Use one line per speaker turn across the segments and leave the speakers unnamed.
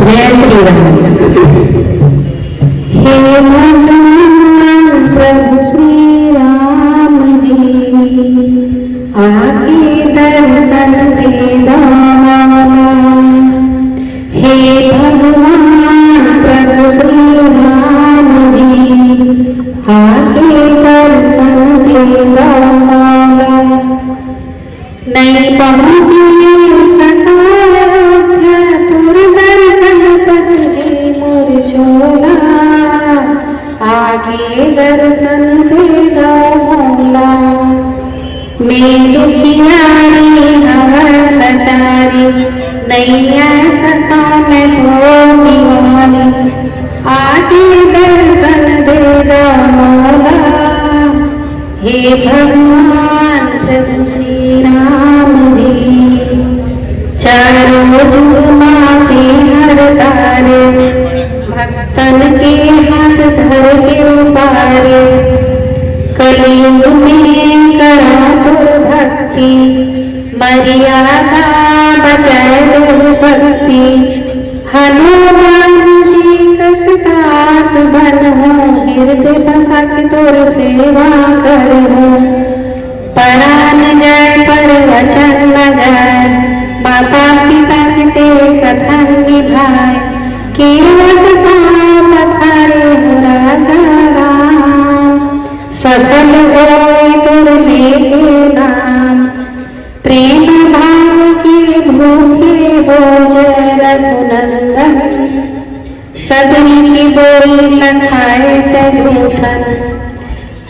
जय श्री राम। हे भगवान प्रभु श्री राम जी, आके दर्शन दे दो। हे भगवान प्रभु श्री राम जी, आके दर्शन दे दो। नहीं पहुँची आके दर्शन दे दो मौला। मैं दुखियारी हवन लाचारी, नैया सता मैं हो दीवानी। आके दर्शन दे दो मौला। हे भगवान प्रभु श्री राम जी, चारों जुगमाते हर तारे, भक्तन के हाथ धर के उबारे। कलयुग में करा तुर भक्ति, मर्यादा बचाए लो शक्ति। हनुमान जी कष्टास बन हो, हृदय बसा के तोर सेवा कर हो। परान जाए पर वचन न जाए, माता पिता के कथन निभाए। केवट धाम पधारे हो राजा राम, सफल होए तुर लेके नाम। प्रेम भाव के भूखे हो जय रघुनंदन, सदन की बोली लखाए ते झूठन।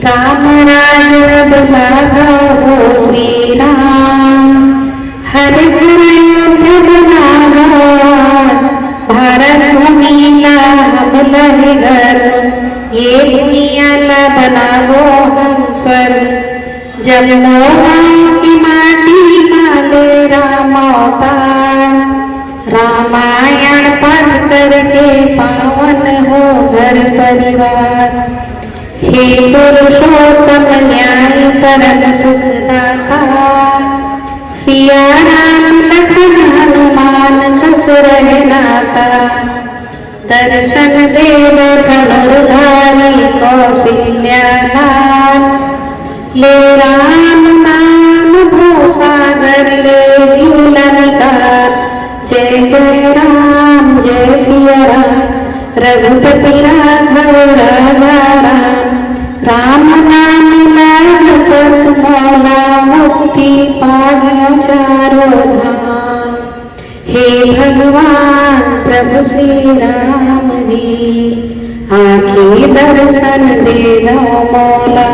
राम राज अब लागा हो श्री राम, हर घर अयोध्या बनावा। भारत भूमि का हम लहगर, ये दुनिया ला बनावो हम स्वर्ग। जमुना की माटी काले राम अवतार, रामायण पढ़ करके पावन हो घर परिवार। हे पुरुषोत्तम न्याय करन सुखदाता, सिया राम लखन हनुमान कस रहे नाता। दर्शन देव धनुर्धारी कौशल्या लाल, ले राम नाम भो सागर ले जीवला निकाल। जय जय राम जय सिया राम, रघुपति राघव राजा राम। राम नाम ला जपत मौला, मुक्ति पागियो चारों धाम। हे भगवान प्रभु श्री राम जी, आके दर्शन दे दो मौला।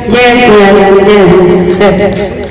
जय श्री राम जय।